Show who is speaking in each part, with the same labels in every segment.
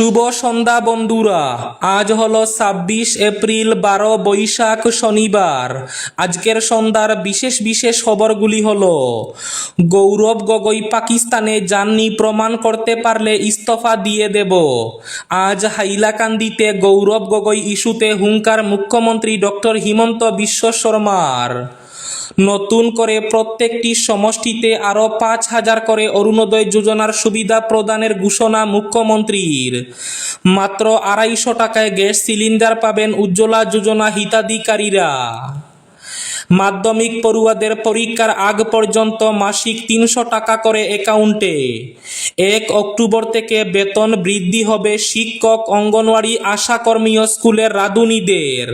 Speaker 1: শুভ সন্ধ্যা বন্ধুরা। আজ হলো ২৬ এপ্রিল, ১২ বৈশাখ, শনিবার। আজকের সন্ধ্যার বিশেষ বিশেষ খবরগুলি হলো: গৌরব গগৈ পাকিস্তানে যাননি, প্রমাণ করতে পারলে ইস্তফা দিয়ে দেব। আজ হাইলাকান্দিতে গৌরব গগৈ ইস্যুতে হুঙ্কার মুখ্যমন্ত্রী ডক্টর হিমন্ত বিশ্ব শর্মার। নতুন করে প্রত্যেকটি সমষ্টিতে আরও ৫,০০০ করে অরুণোদয় যোজনার সুবিধা প্রদানের ঘোষণা মুখ্যমন্ত্রীর। মাত্র ২৫০ টাকায় গ্যাস সিলিন্ডার পাবেন উজ্জ্বলা যোজনা হিতাধিকারীরা। মাধ্যমিক পড়ুয়াদের পরীক্ষার আগ পর্যন্ত মাসিক ৩০০ টাকা করে অ্যাকাউন্টে। ১ অক্টোবর থেকে বেতন বৃদ্ধি হবে শিক্ষক, অঙ্গনওয়াড়ি, আশাকর্মী ও স্কুলের রাঁধুনিদের।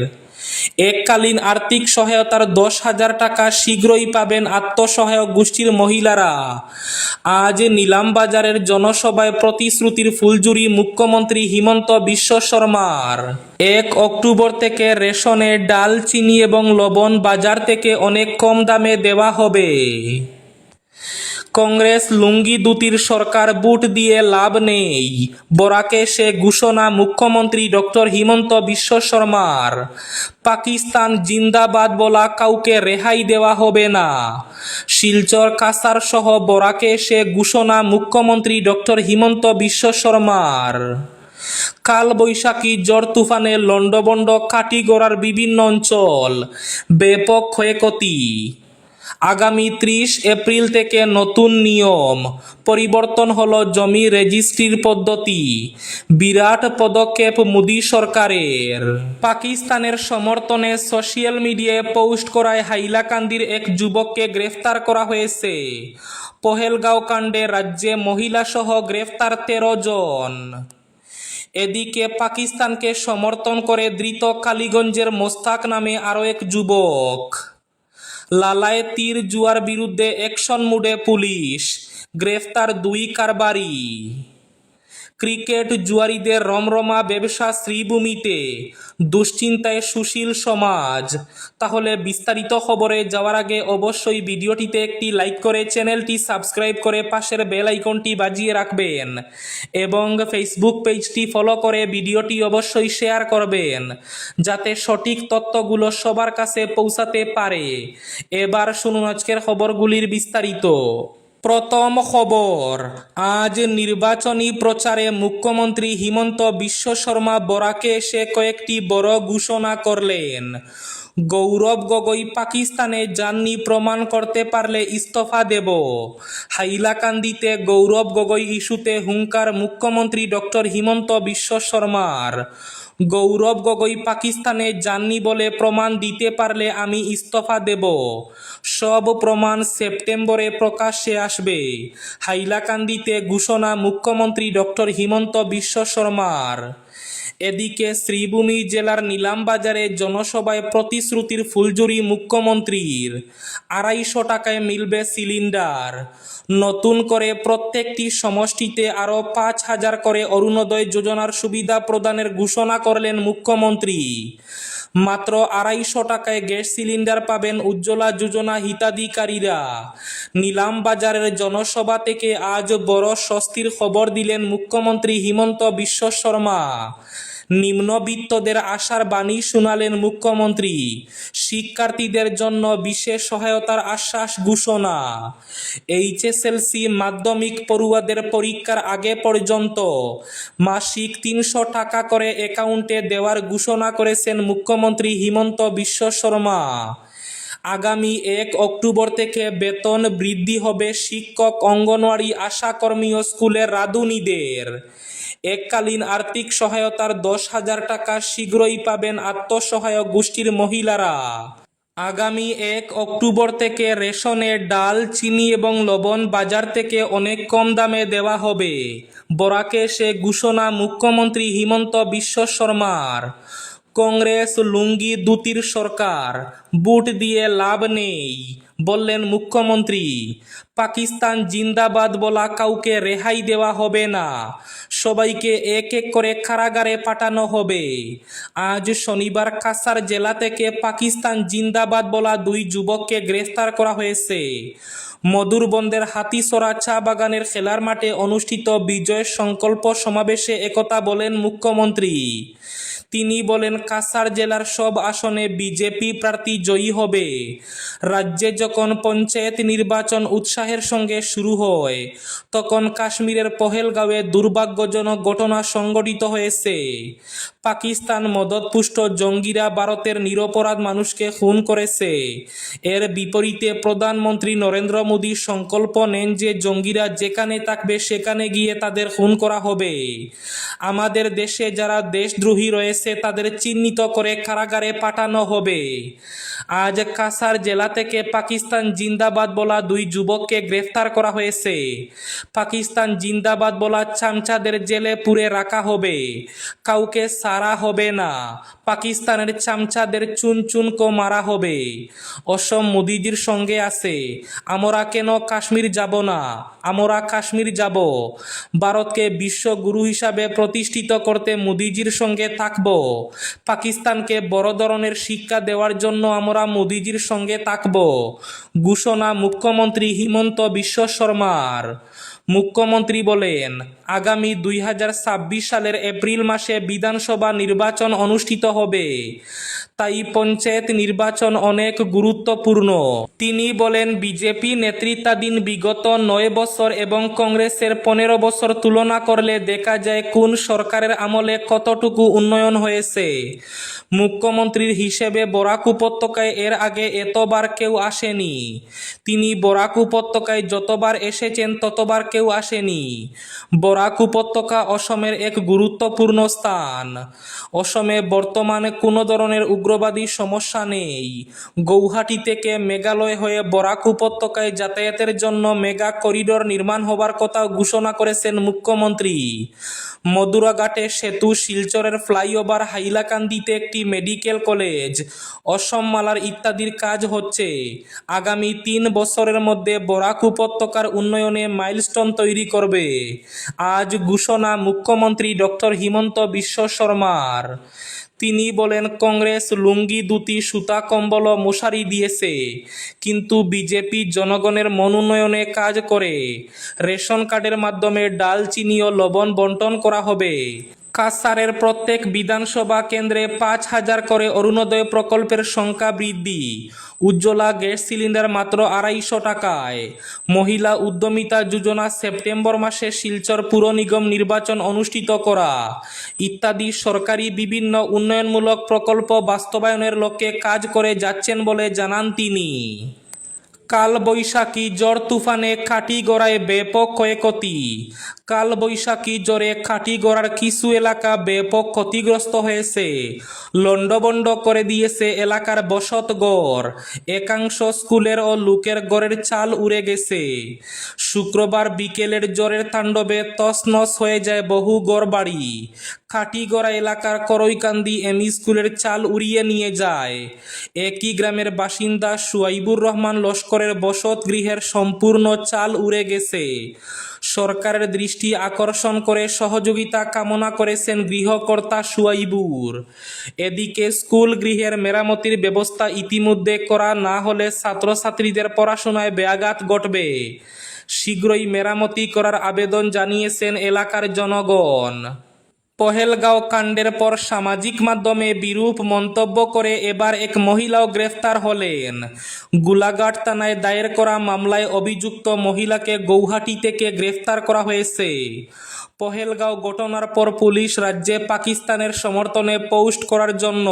Speaker 1: এককালীন আর্থিক সহায়তার ১০,০০০ টাকা শীঘ্রই পাবেন আত্মসহায়ক গোষ্ঠীর মহিলারা। আজ নিলামবাজারের জনসভায় প্রতিশ্রুতির ফুলঝুরি মুখ্যমন্ত্রী হিমন্ত বিশ্ব শর্মার। ১ অক্টোবর থেকে রেশনে ডাল, চিনি এবং লবণ বাজার থেকে অনেক কম দামে দেওয়া হবে। কংগ্রেস লুঙ্গি দুতির সরকার, ভোট দিয়ে লাভ নেই। বরাকে সে ঘোষণা মুখ্যমন্ত্রী ডক্টর হিমন্ত বিশ্ব শর্মার। পাকিস্তান জিন্দাবাদ বলা কাউকে রেহাই দেওয়া হবে না। শিলচর, কাছাড় সহ বরাকে সে ঘোষণা মুখ্যমন্ত্রী ডক্টর হিমন্ত বিশ্ব শর্মার। কালবৈশাখী ঝড় তুফানে লন্ডভন্ড কাটিগড়ার বিভিন্ন অঞ্চল, ব্যাপক ক্ষয়ক্ষতি। আগামী ৩০ এপ্রিল থেকে নতুন নিয়ম, পরিবর্তন হলো জমি রেজিস্ট্রির পদ্ধতি। বিরাট পদক্ষেপ মোদী সরকারের। পাকিস্তানের সমর্থনে সোশ্যাল মিডিয়ায় পোস্ট করায় হাইলাকান্দির এক যুবককে গ্রেফতার করা হয়েছে। পহেলগাঁও কাণ্ডে রাজ্যে মহিলাসহ গ্রেফতার ১৩ জন। এদিকে পাকিস্তানকে সমর্থন করে ধৃত কালীগঞ্জের মোস্তাক নামে আরও এক যুবক। লালায় তীর জুয়ার বিরুদ্ধে অ্যাকশন মুডে পুলিশ, গ্রেফতার ২ কারবারি। ক্রিকেট জুয়ারিদের রমরমা ব্যবসা শ্রীভূমিতে, দুশ্চিন্তায় সুশীল সমাজ। তাহলে বিস্তারিত খবরে যাওয়ার আগে অবশ্যই ভিডিওটিতে একটি লাইক করে চ্যানেলটি সাবস্ক্রাইব করে পাশের বেল আইকনটি বাজিয়ে রাখবেন এবং ফেসবুক পেজটি ফলো করে ভিডিওটি অবশ্যই শেয়ার করবেন, যাতে সঠিক তথ্যগুলো সবার কাছে পৌঁছাতে পারে। এবার শুনুন আজকের খবরগুলির বিস্তারিত। প্রথম খবর, আজ নির্বাচনী প্রচারে মুখ্যমন্ত্রী হিমন্ত বিশ্ব শর্মা বরাকে এসে কয়েকটি বড় ঘোষণা করলেন। গৌরব গগৈ পাকিস্তানে যাননি, প্রমাণ করতে পারলে ইস্তফা দেব। হাইলাকান্দিতে গৌরব গগৈ ইস্যুতে হুঙ্কার মুখ্যমন্ত্রী ডক্টর হিমন্ত বিশ্ব শর্মার। গৌরব গগৈ পাকিস্তানে যাননি বলে প্রমাণ দিতে পারলে আমি ইস্তফা দেব। সব প্রমাণ সেপ্টেম্বরে প্রকাশ্যে আসবে। হাইলাকান্দিতে ঘোষণা মুখ্যমন্ত্রী ডক্টর হিমন্ত বিশ্ব শর্মার। এদিকে শ্রীভূমি জেলার নিলামবাজারে জনসভায় প্রতিশ্রুতির ফুলঝুরি মুখ্যমন্ত্রীর। ২৫০ টাকায় মিলবে সিলিন্ডার। নতুন করে প্রত্যেকটি সমষ্টিতে আরও ৫,০০০ করে অরুণোদয় যোজনার সুবিধা প্রদানের ঘোষণা করলেন মুখ্যমন্ত্রী। মাত্র ২৫০ টাকায় গ্যাস সিলিন্ডার পাবেন উজ্জ্বলা যোজনা হিতাধিকারীরা। নিলামবাজারের জনসভা থেকে আজ বড় স্বস্তির খবর দিলেন মুখ্যমন্ত্রী হিমন্ত বিশ্ব শর্মা। নিম্নবিত্তদের আশার বাণী শোনালেন মুখ্যমন্ত্রী। শিক্ষার্থীদের জন্য বিশেষ সহায়তার আশ্বাস ঘোষণা। এইচএসএলসি মাধ্যমিক পড়ুয়াদের পরীক্ষার আগে পর্যন্ত মাসিক ৩০০ টাকা করে অ্যাকাউন্টে দেওয়ার ঘোষণা করেছেন মুখ্যমন্ত্রী হিমন্ত বিশ্ব শর্মা। আগামী ১ অক্টোবর থেকে বেতন বৃদ্ধি হবে শিক্ষক, অঙ্গনওয়াড়ি, আশাকর্মী ও স্কুলের রাঁধুনিদের। এককালীন আর্থিক সহায়তার ১০,০০০ টাকা শীঘ্রই পাবেন আত্মসহায়ক গোষ্ঠীর মহিলারা। আগামী ১ অক্টোবর থেকে রেশনে ডাল, চিনি এবং লবণ বাজার থেকে অনেক কম দামে দেওয়া হবে। বরাকে সে ঘোষণা মুখ্যমন্ত্রী হিমন্ত বিশ্ব শর্মার। কংগ্রেস লুঙ্গি দুতির সরকার, ভোট দিয়ে লাভ নেই, বললেন মুখ্যমন্ত্রী। পাকিস্তান জিন্দাবাদ বলা কাউকে রেহাই দেওয়া হবে না। সবাইকে এক এক করে কারাগারে পাঠানো হবে। আজ শনিবার কাছাড় জেলা থেকে পাকিস্তান জিন্দাবাদ বলা ২ যুবককে গ্রেফতার করা হয়েছে। মধুরবন্দের হাতিসরা চা বাগানের খেলার মাঠে অনুষ্ঠিত বিজয় সংকল্প সমাবেশে একথা বলেন মুখ্যমন্ত্রী। তিনি বলেন, কাছাড় জেলার সব আসনে বিজেপি প্রার্থী জয়ী হবে। রাজ্যে যখন পঞ্চায়েত নির্বাচন উৎসাহের সঙ্গে শুরু হয়, তখন কাশ্মীরের পহেলগাঁওয়ে দুর্ভাগ্যজনক ঘটনা সংঘটিত হয়েছে। পাকিস্তান মদতপুষ্ট জঙ্গিরা ভারতের নিরপরাধ মানুষকে খুন করেছে। এর বিপরীতে প্রধানমন্ত্রী নরেন্দ্র মোদী সংকল্প নেন যে জঙ্গিরা যেখানে থাকবে সেখানে গিয়ে তাদের খুন করা হবে। আমাদের দেশে যারা দেশদ্রোহী রয়েছে তাদের চিহ্নিত করে কারাগারে পাঠানো হবে। আজ কাছাড় জেলা থেকে পাকিস্তান জিন্দাবাদ বলা 2 যুবককে গ্রেফতার করা হয়েছে। পাকিস্তান জিন্দাবাদ বলা চামচাদের জেলে পুরে রাখা হবে, কাউকে সারা হবে না। পাকিস্তানের চামচাদের চুন চুন কো মারা হবে। অসম মোদিজির সঙ্গে আছে, আমরা কেন কাশ্মীর যাব না? আমরা কাশ্মীর যাব। ভারতকে বিশ্বগুরু হিসাবে প্রতিষ্ঠিত করতে মোদিজির সঙ্গে থাকব। পাকিস্তানকে বড় ধরনের শিক্ষা দেওয়ার জন্য আমরা মোদিজির সঙ্গে থাকব। ঘোষণা মুখ্যমন্ত্রী হিমন্ত বিশ্ব শর্মার। মুখ্যমন্ত্রী বলেন, আগামী 2026 সালের এপ্রিল মাসে বিধানসভা নির্বাচন অনুষ্ঠিত হবে, তাই পঞ্চায়েত নির্বাচন অনেক গুরুত্বপূর্ণ। তিনি বলেন, বিজেপি নেতৃত্বাধীন বিগত 9 বছর এবং কংগ্রেসের 15 বছর তুলনা করলে দেখা যায় কোন সরকারের আমলে কতটুকু উন্নয়ন হয়েছে। মুখ্যমন্ত্রীর হিসেবে বরাক উপত্যকায় এর আগে এতবার কেউ আসেনি। তিনি বরাক উপত্যকায় যতবার এসেছেন ততবার কেউ আসেনি। বরাক উপত্যকা অসমের এক গুরুত্বপূর্ণ স্থান। অসমে বর্তমানে কোনো ধরনের উগ্রবাদী সমস্যা নেই। গৌহাটি থেকে মেঘালয় হয়ে বরাক উপত্যকায় যাতায়াতের জন্য মেগা করিডোর নির্মাণ হবার কথা ঘোষণা করেছেন মুখ্যমন্ত্রী। মধুরাঘাটে সেতু, শিলচরের ফ্লাইওভার, হাইলাকান্দিতে একটি মেডিকেল কলেজ, অসম মালার ইত্যাদির কাজ হচ্ছে। আগামী 3 বছরের মধ্যে বরাক উপত্যকার উন্নয়নে মাইলস্টোন তৈরি করবে। আজ ঘোষণা মুখ্যমন্ত্রী ডক্টর হিমন্ত বিশ্ব শর্মার। তিনি বলেন, কংগ্রেস লুঙ্গি, ধুতি, সুতা, কম্বল ও মশারি দিয়েছে, কিন্তু বিজেপি জনগণের মন উন্নয়নে কাজ করে। রেশন কার্ডের মাধ্যমে ডাল, চিনি ও লবণ বন্টন করা হবে। কাছাড়ের প্রত্যেক বিধানসভা কেন্দ্রে 5,000 করে অরুণোদয় প্রকল্পের সংখ্যা বৃদ্ধি। উজ্জ্বলা গ্যাস সিলিন্ডার মাত্র 250 টাকায়। মহিলা উদ্যমিতা যোজনা সেপ্টেম্বর মাসে শিলচর পুর নিগম নির্বাচন অনুষ্ঠিত করা ইত্যাদি সরকারি বিভিন্ন উন্নয়নমূলক প্রকল্প বাস্তবায়নের লক্ষ্যে কাজ করে যাচ্ছেন বলে জানান তিনি। কালবৈশাখী ঝড় তুফানে কাটিগড়ায় ব্যাপক ক্ষয়ক্ষতি। কালবৈশাখী ঝড়ে কাটিগড়ার কিছু এলাকা ব্যাপক ক্ষতিগ্রস্ত হয়েছে। লন্ডভন্ড করে দিয়েছে এলাকার বসতঘর। একাংশ স্কুলের ও লোকের ঘরের চাল উড়ে গেছে। শুক্রবার বিকেলের ঝড়ের তাণ্ডবে তছনছ হয়ে যায় বহু ঘরবাড়ি। কাটিগড়া এলাকার করইকান্দি এমই স্কুলের চাল উড়িয়ে নিয়ে যায়। একই গ্রামের বাসিন্দা সুয়াইবুর রহমান লস্করের বসত গৃহের সম্পূর্ণ চাল উড়ে গেছে। সরকারের দৃষ্টি আকর্ষণ করে সহযোগিতা কামনা করেছেন গৃহকর্তা সুয়াইবুর। এদিকে স্কুল গৃহের মেরামতির ব্যবস্থা ইতিমধ্যে করা না হলে ছাত্রছাত্রীদের পড়াশোনায় ব্যাঘাত ঘটবে। শীঘ্রই মেরামতি করার আবেদন জানিয়েছেন এলাকার জনগণ। পহেলগাঁও কাণ্ডের পর সামাজিক মাধ্যমে বিরূপ মন্তব্য করে এবার এক মহিলাও গ্রেফতার হলেন। গোলাঘাট থানায় দায়ের করা মামলায় অভিযুক্ত মহিলাকে গৌহাটি থেকে গ্রেফতার করা হয়েছে। পহেলগাঁও ঘটনার পর পুলিশ রাজ্যে পাকিস্তানের সমর্থনে পোস্ট করার জন্য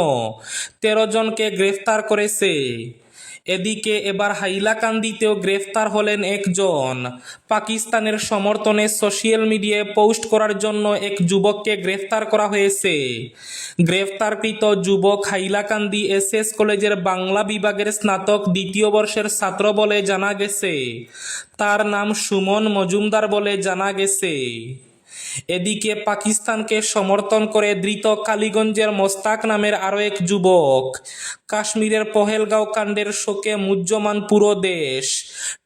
Speaker 1: 13 জনকে গ্রেফতার করেছে। এদিকে এবার হাইলাকান্দিতেও গ্রেফতার হলেন একজন। পাকিস্তানের সমর্থনে সোশ্যাল মিডিয়ায় পোস্ট করার জন্য এক যুবককে গ্রেফতার করা হয়েছে। গ্রেফতারকৃত যুবক হাইলাকান্দি এসএস কলেজের বাংলা বিভাগের স্নাতক 2য় বর্ষের ছাত্র বলে জানা গেছে। তার নাম সুমন মজুমদার বলে জানা গেছে। এদিকে পাকিস্তানকে সমর্থন করে ধৃত কালীগঞ্জের মোস্তাক নামের আরও এক যুবক। কাশ্মীরের পহেলগাঁও কাণ্ডের শোকে মুহ্যমান পুরো দেশ।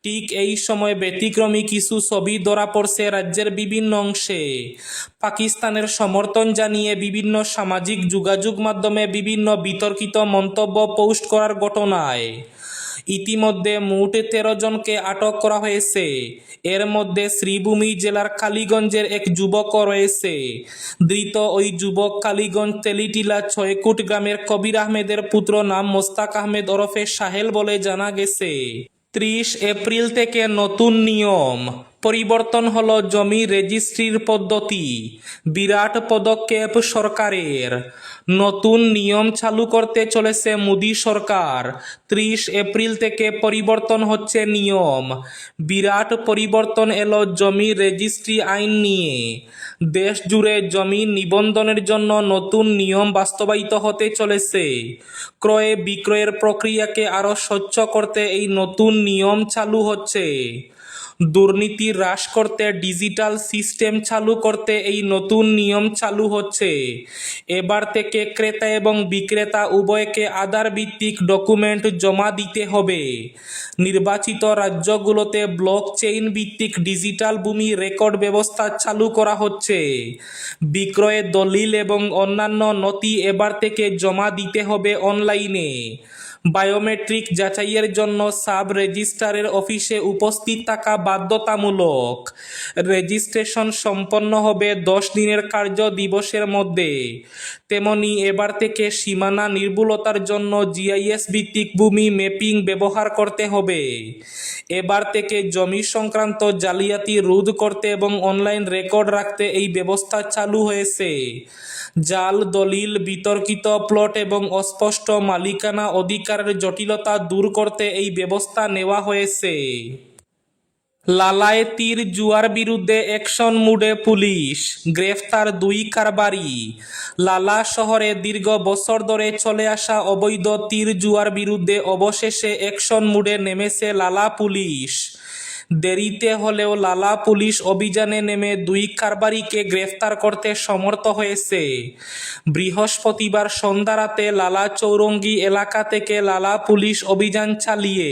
Speaker 1: ঠিক এই সময় ব্যতিক্রমী কিছু ছবি ধরা পড়ছে রাজ্যের বিভিন্ন অংশে। পাকিস্তানের সমর্থন জানিয়ে বিভিন্ন সামাজিক যোগাযোগ মাধ্যমে বিভিন্ন বিতর্কিত মন্তব্য পোস্ট করার ঘটনায় ইতিমধ্যে মোট 13 জনকে আটক করা হয়েছে। এর মধ্যে শ্রীভূমি জেলার কালীগঞ্জের এক যুবকও রয়েছে। ধৃত ওই যুবক কালীগঞ্জ তেলিটিলা 6 গ্রামের কবির আহমেদের পুত্র, নাম মোস্তাক আহমেদ ওরফে সাহেল বলে জানা গেছে। 30 এপ্রিল থেকে নতুন নিয়ম পরিবর্তন হলো জমি রেজিস্ট্রির পদ্ধতি। বিরাট পদক্ষেপ সরকারের। নতুন নিয়ম চালু করতে চলেছে মোদী সরকার। 30 এপ্রিল থেকে পরিবর্তন হচ্ছে নিয়ম। বিরাট পরিবর্তন এলো জমি রেজিস্ট্রি আইন নিয়ে। দেশ জুড়ে জমি নিবন্ধনের জন্য নতুন নিয়ম বাস্তবায়িত হতে চলেছে। ক্রয় বিক্রয়ের প্রক্রিয়াকে আরও স্বচ্ছ করতে এই নতুন নিয়ম চালু হচ্ছে। দুর্নীতি হ্রাস করতে ডিজিটাল সিস্টেম চালু করতে এই নতুন নিয়ম চালু হচ্ছে। এবার থেকে ক্রেতা এবং বিক্রেতা উভয়কে আধার ভিত্তিক ডকুমেন্ট জমা দিতে হবে। নির্বাচিত রাজ্যগুলোতে ব্লকচেইন ভিত্তিক ডিজিটাল ভূমি রেকর্ড ব্যবস্থা চালু করা হচ্ছে। বিক্রয়ের দলিল এবং অন্যান্য নথি এবার থেকে জমা দিতে হবে অনলাইনে। বায়োমেট্রিক যাচাইয়ের জন্য সাব রেজিস্ট্রারের অফিসে উপস্থিত থাকা বাধ্যতামূলক। রেজিস্ট্রেশন সম্পন্ন হবে 10 দিনের কার্য দিবসের মধ্যে। তেমনি এবার থেকে সীমানা নির্ভুলতার জন্য জিআইএস ভিত্তিক ভূমি ম্যাপিং ব্যবহার করতে হবে। এবার থেকে জমি সংক্রান্ত জালিয়াতি রোধ করতে এবং অনলাইন রেকর্ড রাখতে এই ব্যবস্থা চালু হয়েছে। জাল দলিল, বিতর্কিত প্লট এবং অস্পষ্ট মালিকানা অধিকারের জটিলতা দূর করতে এই ব্যবস্থা নেওয়া হয়েছে। লালায় তীর জুয়ার বিরুদ্ধে অ্যাকশন মুডে পুলিশ, গ্রেফতার 2 কারবারি। লালা শহরে দীর্ঘ বছর ধরে চলে আসা অবৈধ তীর জুয়ার বিরুদ্ধে অবশেষে অ্যাকশন মুডে নেমেছে লালা পুলিশ। দেরিতে হলেও লালা পুলিশ অভিযানে নেমে 2 কারবারিকে গ্রেফতার করতে সমর্থ হয়েছে। বৃহস্পতিবার সন্ধ্যা রাতে লালা চৌরঙ্গি এলাকা থেকে লালা পুলিশ অভিযান চালিয়ে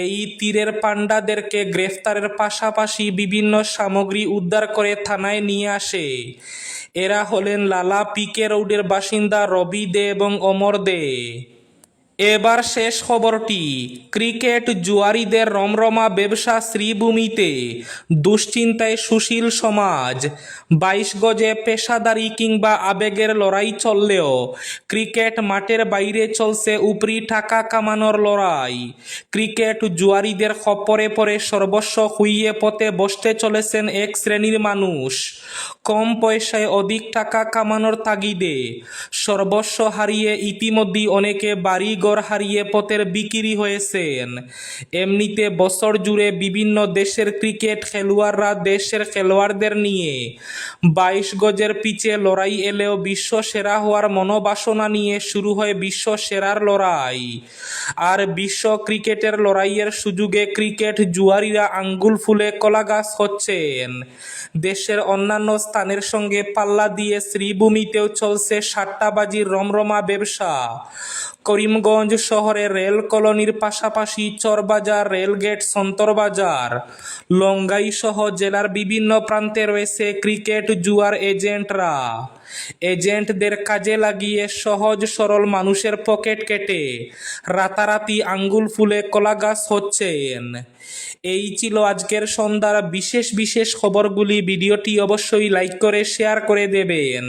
Speaker 1: এই তীরের পাণ্ডাদেরকে গ্রেফতারের পাশাপাশি বিভিন্ন সামগ্রী উদ্ধার করে থানায় নিয়ে আসে। এরা হলেন লালা পিকে রোডের বাসিন্দা রবি দে এবং অমর দে। এবার শেষ খবরটি। ক্রিকেট জুয়ারিদের রমরমা ব্যবসা শ্রীভূমিতে, দুশ্চিন্তায় সুশীল সমাজ। 22 গজে পেশাদারি কিংবা আবেগের লড়াই চললেও ক্রিকেট মাঠের বাইরে চলছে উপরি টাকা কামানোর লড়াই। ক্রিকেট জুয়ারিদের খপ্পরে পড়ে সর্বস্ব খুইয়ে পথে বসতে চলেছেন এক শ্রেণীর মানুষ। কম পয়সায় অধিক টাকা কামানোর তাগিদে সর্বস্ব হারিয়ে ইতিমধ্যেই অনেকে বাড়িঘর হারিয়ে পথের বিক্রি হয়েছেন। এমনিতে বছর জুড়ে বিভিন্ন দেশের ক্রিকেট খেলোয়াড়রা দেশের খেলোয়াড়দের নিয়ে 22 গজের পিচে লড়াই এলেও বিশ্ব সেরা হওয়ার মনোবাসনা নিয়ে শুরু হয় বিশ্ব সেরার লড়াই। আর বিশ্ব ক্রিকেটের লড়াইয়ের সুযোগে ক্রিকেট জুয়ারিরা আঙ্গুল ফুলে কলাগাছ হচ্ছেন। দেশের অন্যান্য স্থানের সঙ্গে পাল্লা দিয়ে শ্রীভূমিতেও চলছে সাট্টাবাজির রমরমা ব্যবসা। করিমগঞ্জ শহরে রেল কলোনির পাশাপাশি চরবাজার, রেলগেট, সন্তরবাজার, লঙ্গাই সহ জেলার বিভিন্ন প্রান্তে রয়েছে ক্রিকেট জুয়ার এজেন্টরা। এজেন্টদের কাজে লাগিয়ে সহজ সরল মানুষের পকেট কেটে রাতারাতি আঙ্গুল ফুলে কলাগাছ হচ্ছেন। এই ছিল আজকের সন্ধ্যার বিশেষ খবরগুলি। ভিডিওটি অবশ্যই লাইক করে শেয়ার করে দেবেন।